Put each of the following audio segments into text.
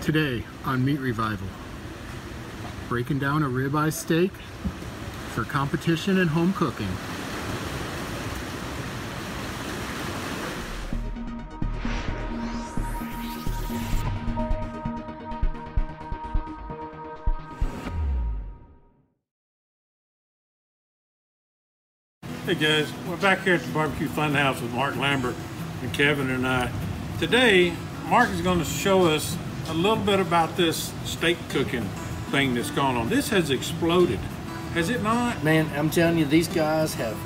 Today on Meat Revival, breaking down a ribeye steak for competition and home cooking. Hey guys, we're back here at the Barbecue Funhouse with Mark Lambert and Kevin and I. Today, Mark is going to show us a little bit about this steak cooking thing that's going on. This has exploded, has it not? Man, I'm telling you, these guys have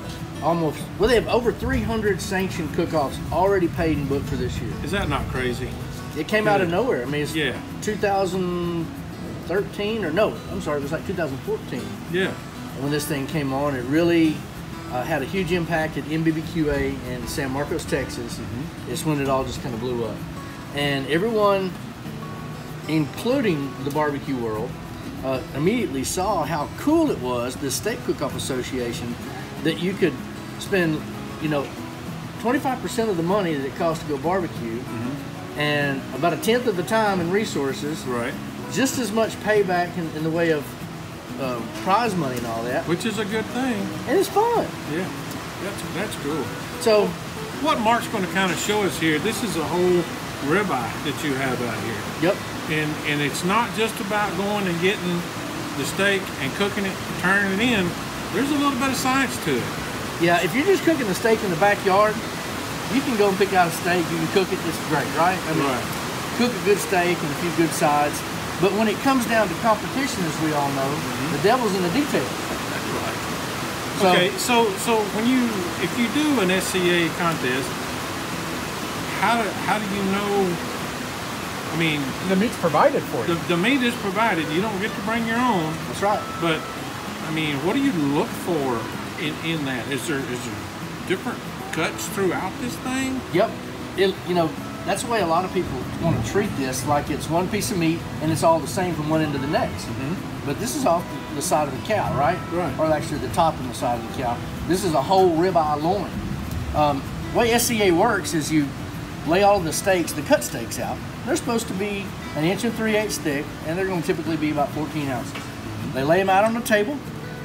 they have over 300 sanctioned cook-offs already paid and booked for this year. Is that not crazy? It came out of nowhere. I mean, it's 2013, or no, I'm sorry, it was like 2014. Yeah. When this thing came on, it really had a huge impact at MBBQA in San Marcos, Texas. It's when it all just kind of blew up. And everyone, including the barbecue world, immediately saw how cool it was, the Steak Cook-Off Association, that you could spend, 25% of the money that it costs to go barbecue, and about 1/10 of the time and resources, right? Just as much payback in the way of prize money and all that, which is a good thing, and it's fun. Yeah, that's cool. So, what Mark's going to kind of show us here, this is a whole ribeye that you have out here. Yep. And it's not just about going and getting the steak and cooking it, turning it in. There's a little bit of science to it. Yeah, if you're just cooking the steak in the backyard, you can go and pick out a steak, you can cook it, it's great, right? I mean, cook a good steak and a few good sides. But when it comes down to competition, as we all know, the devil's in the details. That's right. So, okay, so if you do an SCA contest, how do you know? I mean, the meat's provided for you. The meat is provided. You don't get to bring your own. That's right. But I mean, what do you look for in that? Is there different cuts throughout this thing? Yep. That's the way a lot of people want to treat this, like it's one piece of meat and it's all the same from one end to the next. But this is off the side of the cow, right? Right. Or actually the top and the side of the cow. This is a whole ribeye loin. The way SCA works is you lay all of the steaks, the cut steaks out. They're supposed to be 1 3/8 inches thick, and they're going to typically be about 14 ounces. They lay them out on the table,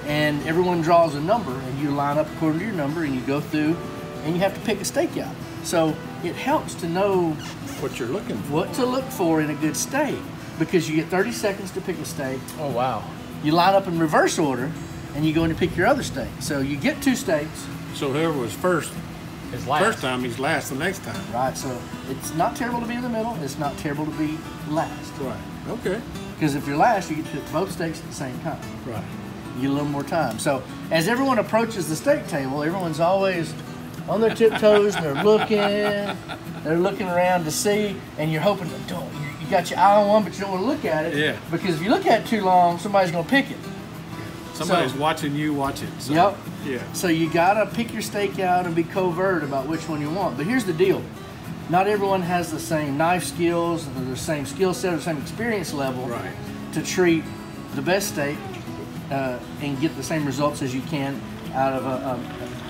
and everyone draws a number, and you line up according to your number, and you go through, and you have to pick a steak out. So it helps to know what you're looking for. What to look for in a good steak, because you get 30 seconds to pick a steak. Oh, wow. You line up in reverse order, and you go in to pick your other steak. So you get 2 steaks. So whoever was first is last. First time, he's last the next time. Right, so it's not terrible to be in the middle. It's not terrible to be last. Right, okay. Because if you're last, you get to pick both steaks at the same time. Right. You get a little more time. So as everyone approaches the steak table, everyone's always on their tiptoes, and they're looking around to see, and you're hoping, you got your eye on one, but you don't want to look at it. Yeah. Because if you look at it too long, somebody's going to pick it. Somebody's watching you watch it. So, yep. Yeah. So you got to pick your steak out and be covert about which one you want. But here's the deal. Not everyone has the same knife skills, or the same skill set, or the same experience level to treat the best steak and get the same results as you can out of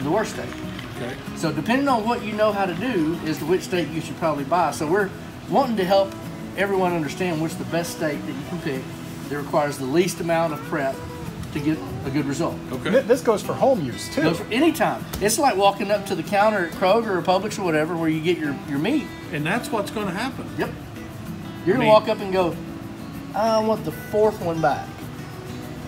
the worst steak. Okay. So depending on what you know how to do is which steak you should probably buy. So we're wanting to help everyone understand what's the best steak that you can pick that requires the least amount of prep to get a good result. Okay. This goes for home use too. Goes for any time. It's like walking up to the counter at Kroger or Publix or whatever where you get your meat. And that's what's going to happen. Yep. You're going to walk up and go, I want the 4th one back.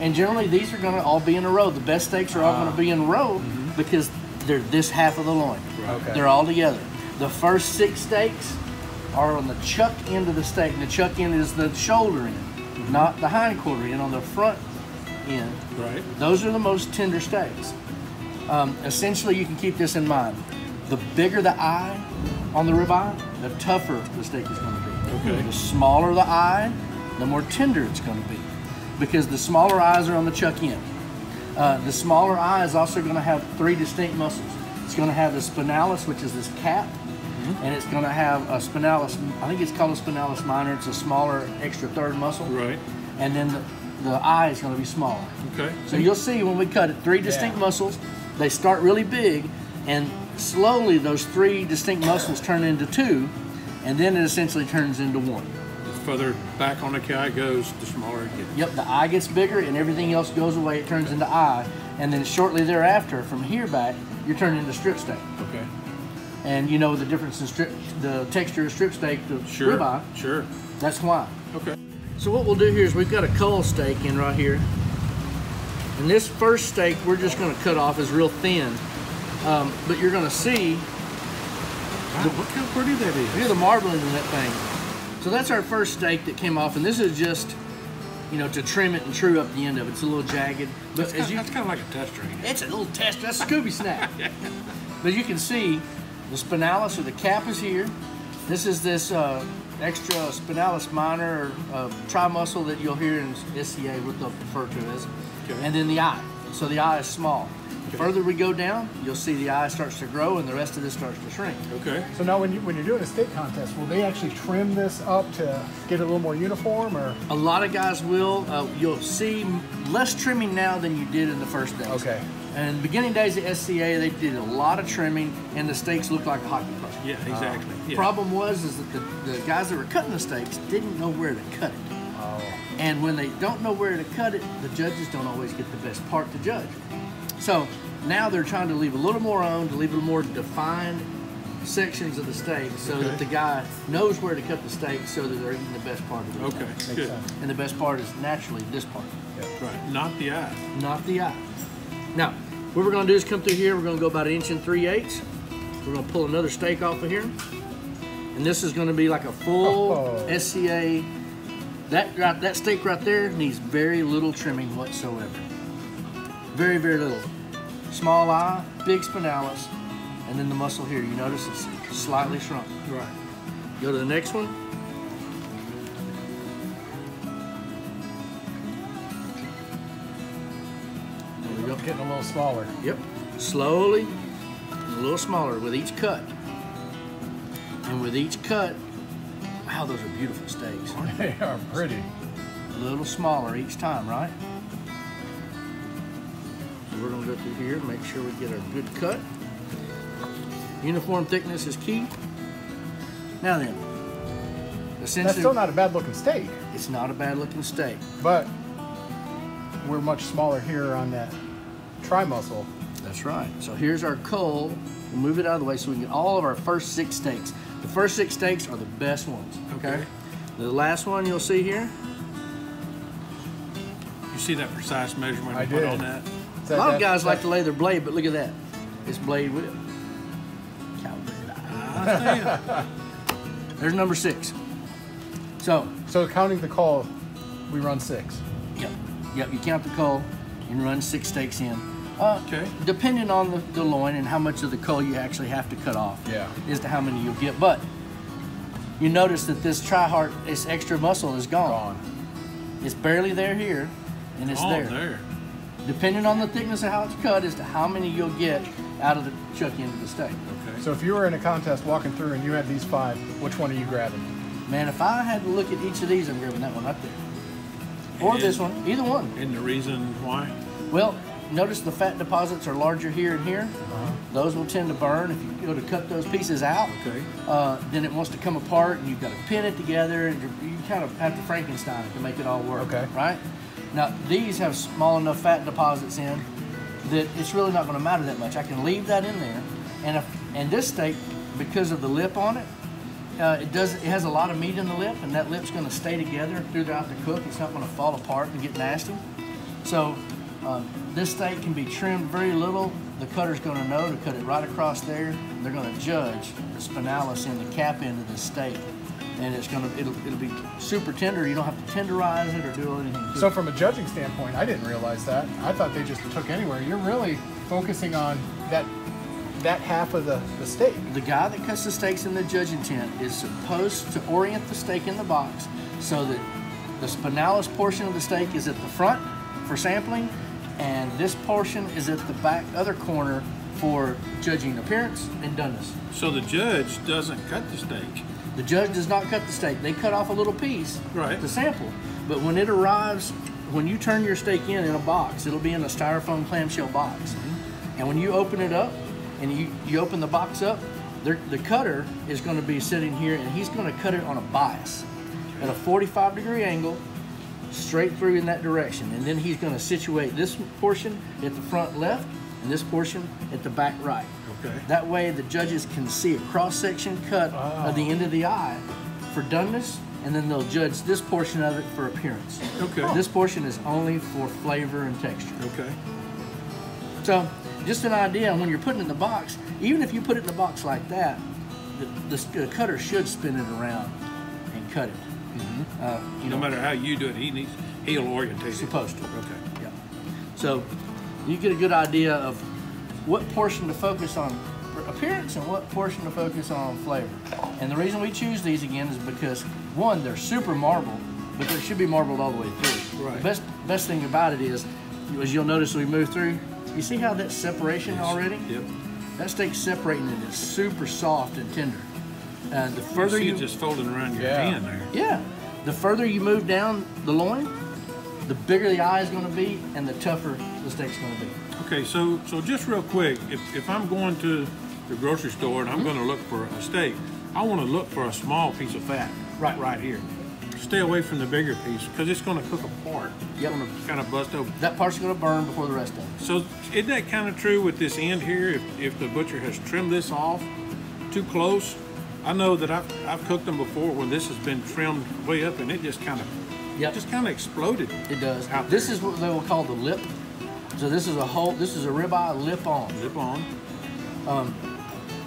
And generally these are going to all be in a row. The best steaks are all going to be in a row because they're this half of the loin. Okay. They're all together. The first 6 steaks are on the chuck end of the steak. And the chuck end is the shoulder end, not the hind quarter end, on the front end. Right. Those are the most tender steaks. Essentially, you can keep this in mind. The bigger the eye on the ribeye, the tougher the steak is going to be. Okay. The smaller the eye, the more tender it's going to be, because the smaller eyes are on the chuck end. The smaller eye is also going to have 3 distinct muscles. It's going to have the spinalis, which is this cap, and it's going to have a spinalis, I think it's called a spinalis minor. It's a smaller extra 3rd muscle. Right. And then the eye is going to be smaller. Okay. So you'll see when we cut it, 3 distinct muscles. They start really big, and slowly those 3 distinct muscles turn into 2, and then it essentially turns into 1. further back on the eye goes, the smaller it gets. Yep, the eye gets bigger and everything else goes away. It turns into eye. And then shortly thereafter, from here back, you're turned into strip steak. Okay. And you know the difference in the texture of strip steak to Sure. ribeye. Sure. That's why. Okay. So what we'll do here is we've got a cull steak in right here. And this first steak we're just going to cut off is real thin. But you're going to see Wow, look how pretty that is. look at the marbling in that thing. So that's our first steak that came off, and this is just, you know, to trim it and true up the end of it. It's a little jagged. But That's kind of like a tester. it's a little test. That's a Scooby snack. But you can see the spinalis or the cap is here. This is this extra spinalis minor or tri-muscle that you'll hear in SCA, what they'll refer to as. Okay. And then the eye. So the eye is small. The further we go down, you'll see the eye starts to grow and the rest of this starts to shrink. Okay. So now when you're doing a steak contest, will they actually trim this up to get it a little more uniform, or? A lot of guys will. You'll see less trimming now than you did in the first days. Okay. And the beginning days at SCA, they did a lot of trimming and the steaks looked like a hockey puck. Yeah, exactly. Yeah. Problem was is that the guys that were cutting the steaks didn't know where to cut it. Oh. And when they don't know where to cut it, the judges don't always get the best part to judge. So now they're trying to leave a little more on, to leave a little more defined sections of the steak so that the guy knows where to cut the steak so that they're eating the best part of it. Okay, good. sense. And the best part is naturally this part, Right, not the eye. not the eye. Now, what we're gonna do is come through here, we're gonna go about 1 3/8. We're gonna pull another steak off of here. And this is gonna be like a full SCA. That steak right there needs very little trimming whatsoever. Very, very little. Small eye, big spinalis, and then the muscle here. You notice it's slightly shrunk. Right. Go to the next one. There we go. Getting a little smaller. Yep. Slowly, and a little smaller with each cut. And with each cut, wow, those are beautiful steaks. They are pretty. A little smaller each time, right? So we're gonna go through here and make sure we get our good cut. Uniform thickness is key. Now then, essentially, That's still not a bad looking steak, it's not a bad looking steak. but we're much smaller here on that tri-muscle. That's right. So here's our cull. We'll move it out of the way so we can get all of our first 6 steaks. The first 6 steaks are the best ones, okay? The last one you'll see here. You see that precise measurement I you put did. on that? A lot of guys like to lay their blade, but look at that. It's blade whip. There's number 6. So, So counting the call, we run 6. yep, you count the cull and run 6 steaks in. Okay. Depending on the loin and how much of the cull you actually have to cut off, as to how many you'll get. But you notice that this tri-heart, this extra muscle is gone. It's barely there here, and it's there. Depending on the thickness of how it's cut as to how many you'll get out of the chuck end of the steak. Okay. So if you were in a contest walking through and you had these 5, which one are you grabbing? Man, if I had to look at each of these, I'm grabbing that one up there. Or this one, either one. And the reason why? Well, notice the fat deposits are larger here and here. Those will tend to burn. If you go to cut those pieces out, Okay. then it wants to come apart and you've got to pin it together and you kind of have to Frankenstein it to make it all work, Okay. right? Now, these have small enough fat deposits in that it's really not going to matter that much. I can leave that in there. And this steak, because of the lip on it, it has a lot of meat in the lip, and that lip's going to stay together throughout the cook. It's not going to fall apart and get nasty. So this steak can be trimmed very little. The cutter's going to know to cut it right across there. They're going to judge the spinalis in the cap end of the steak, and it'll be super tender. You don't have to tenderize it or do anything to it. So from a judging standpoint, I didn't realize that. I thought they just took anywhere. You're really focusing on that half of the steak. The guy that cuts the steaks in the judging tent is supposed to orient the steak in the box so that the spinalis portion of the steak is at the front for sampling, and this portion is at the back other corner for judging appearance and doneness. So the judge doesn't cut the steak. The judge does not cut the steak. They cut off a little piece Right. to sample. But when it arrives, when you turn your steak in a box, it'll be in a styrofoam clamshell box. And when you open it up and you open the box up, the cutter is going to be sitting here and he's going to cut it on a bias. at a 45-degree angle, straight through in that direction. And then he's going to situate this portion at the front left and this portion at the back right. Okay. That way the judges can see a cross-section cut of the end of the eye for doneness, and then they'll judge this portion of it for appearance. Okay. This portion is only for flavor and texture. Okay. So, just an idea, when you're putting it in the box, even if you put it in the box like that, the cutter should spin it around and cut it. No matter how you do it, he'll orientate it. Supposed to. Okay. Yeah. So, you get a good idea of what portion to focus on for appearance and what portion to focus on flavor. And the reason we choose these again is because, one, they're super marbled, but they should be marbled all the way through. Right. The best thing about it is, as you'll notice as we move through, you see how that's separation already? Yep. That steak's separating and it's super soft and tender. And the further you see it just folding around your hand there. Yeah. The further you move down the loin, the bigger the eye is going to be and the tougher the steak's going to be. Okay, so just real quick, if I'm going to the grocery store and I'm going to look for a steak, I want to look for a small piece of fat right here. Stay away from the bigger piece because it's going to cook apart. Yep. It's going to kind of bust open. That part's going to burn before the rest of it. So isn't that kind of true with this end here? If the butcher has trimmed this off too close, I know that I've cooked them before when this has been trimmed way up and it just kind of exploded. It does. Out This there. is what they will call the lip. So this is a ribeye lip on. Lip on.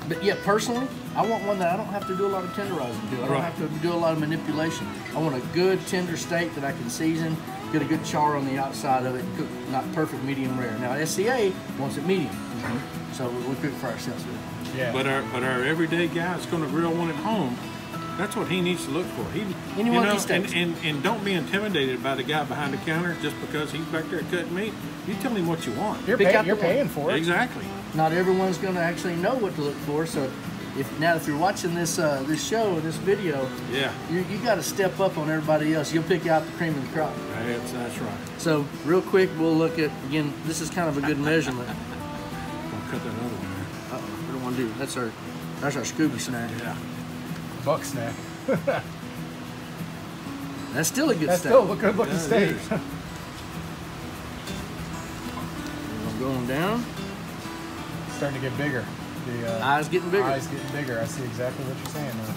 But yeah, personally, I want one that I don't have to do a lot of tenderizing to. I don't have to do a lot of manipulation. I want a good tender steak that I can season, get a good char on the outside of it, cook not perfect medium rare. Now SCA wants it medium, so we cook for ourselves. Yeah. But our everyday guy that's going to grill one at home, that's what he needs to look for. And don't be intimidated by the guy behind the counter just because he's back there cutting meat. You tell him what you want. You're paying for it. Exactly. Not everyone's going to actually know what to look for, so if you're watching this this show or this video, you got to step up on everybody else. You'll pick out the cream of the crop. That's right. So real quick, we'll look at, again, this is kind of a good measurement. I'll cut that other one Uh-oh, we don't want to do it. That's our Scooby snack. there. Yeah. Buck snack. That's still a good That's steak. still a good looking steak. I'm going down. Starting to get bigger. The Eyes getting bigger. Eyes getting bigger. I see exactly what you're saying now.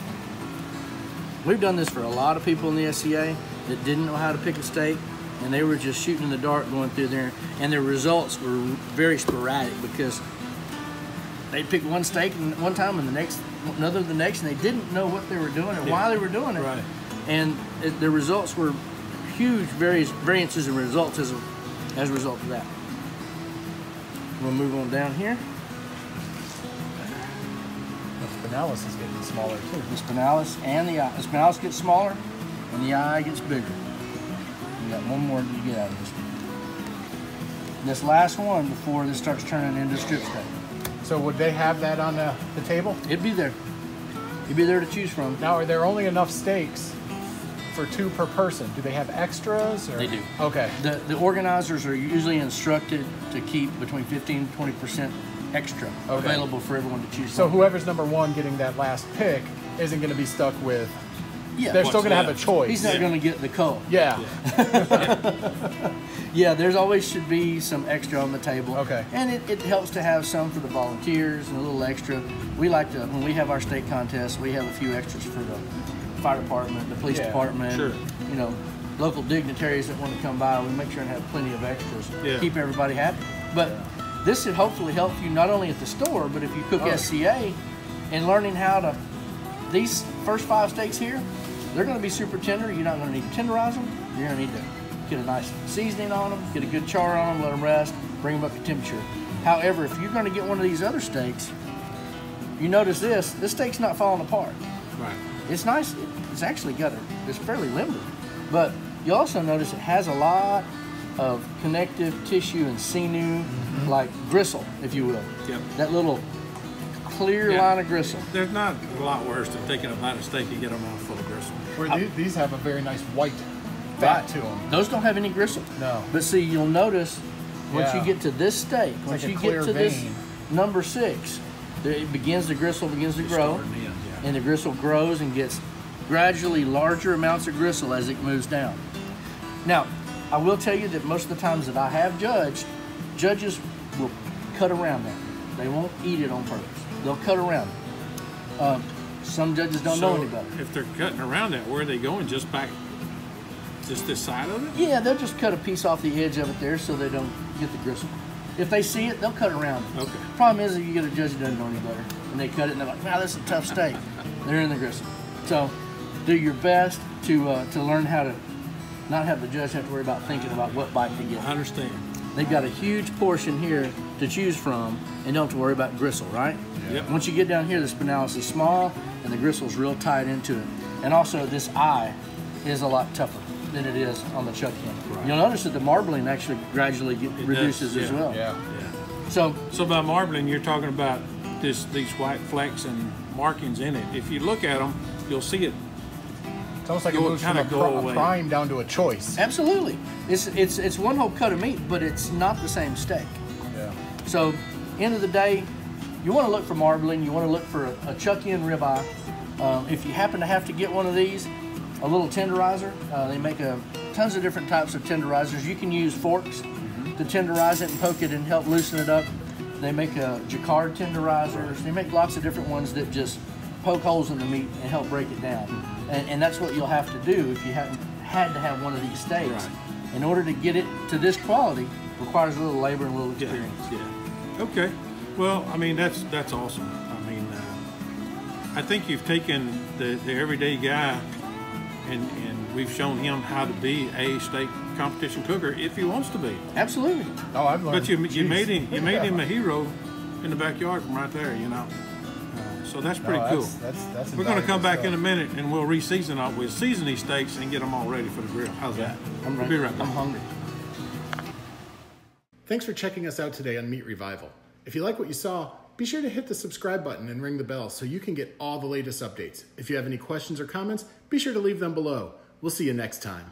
We've done this for a lot of people in the SCA that didn't know how to pick a steak, and they were just shooting in the dark going through there, and their results were very sporadic because they'd pick one steak one time and another the next, and they didn't know what they were doing or why they were doing it. Right. And the results were huge variances in results as a result of that. We'll move on down here. The spinalis is getting smaller too. The spinalis and the eye. The spinalis gets smaller and the eye gets bigger. You got one more to get out of this one. This last one before this starts turning into strip steak. So would they have that on the table? It'd be there. You'd be there to choose from. Now, are there only enough steaks for 2 per person? Do they have extras? Or? They do. Okay. The organizers are usually instructed to keep between 15 and 20% extra available for everyone to choose So from. whoever's number 1 getting that last pick isn't going to be stuck with. Yeah, they're still going to have a choice. He's not going to get the cull. Yeah. Yeah, there's always should be some extra on the table. Okay. And it helps to have some for the volunteers and a little extra. We like to, when we have our steak contests, we have a few extras for the fire department, the police department, you know, local dignitaries that want to come by. We make sure and have plenty of extras. Keep everybody happy. But this should hopefully help you not only at the store, but if you cook SCA and learning how to, these first 5 steaks here, they're going to be super tender. You're not going to need to tenderize them. You're going to need to get a nice seasoning on them, get a good char on them, let them rest, bring them up to temperature. However, if you're going to get one of these other steaks, you notice this steak's not falling apart. Right. It's nice. It's actually it's fairly limber. But you also notice it has a lot of connective tissue and sinew, like gristle, if you will. Yep. That little clear line of gristle. There's not a lot worse than taking a bite of steak and get a mouthful of gristle. Where these have a very nice white fat to them. Those don't have any gristle. No. But see, you'll notice once you get to this steak, once like you a get to clear this vein. number 6, the gristle begins to grow, Starting in, and the gristle grows and gets gradually larger amounts of gristle as it moves down. Now, I will tell you that most of the times that I have judged, judges will cut around that. They won't eat it on purpose. They'll cut around it. Some judges don't know any better. If they're cutting around that, where are they going? Just this side of it? Yeah, they'll just cut a piece off the edge of it there so they don't get the gristle. If they see it, they'll cut around it. Okay. Problem is that you get a judge who doesn't know any better, and they cut it and they're like, wow, this is a tough steak. They're in the gristle. So do your best to learn how to not have the judge have to worry about thinking about what bite to get. I understand. They've got a huge portion here to choose from and don't have to worry about gristle, right? Yep. Once you get down here, the spinalis is small and the gristle's real tight into it. And also this eye is a lot tougher than it is on the chuck in. Right. You'll notice that the marbling actually gradually reduces as well. Yeah. So by marbling, you're talking about these white flecks and markings in it. If you look at them, you'll see it. It's almost like it moves from a prime down to a choice. Absolutely. It's one whole cut of meat, but it's not the same steak. Yeah. So, end of the day, you want to look for marbling. You want to look for a chuck-in ribeye. If you happen to have to get one of these, a little tenderizer. They make tons of different types of tenderizers. You can use forks to tenderize it and poke it and help loosen it up. They make jacquard tenderizers. They make lots of different ones that just poke holes in the meat and help break it down. And that's what you'll have to do if you haven't had to have one of these steaks. Right. In order to get it to this quality, requires a little labor and a little experience. Yeah. Okay. Well, I mean, that's awesome. I mean, I think you've taken the everyday guy and we've shown him how to be a steak competition cooker if he wants to be. Absolutely. Oh, I've learned. But you made him a hero in the backyard from right there, you know. So that's pretty cool. That's We're going to come back in a minute and we'll re-season up. We'll season these steaks and get them all ready for the grill. How's that? We'll be right back. I'm hungry. Thanks for checking us out today on Meat Revival. If you like what you saw, be sure to hit the subscribe button and ring the bell so you can get all the latest updates. If you have any questions or comments, be sure to leave them below. We'll see you next time.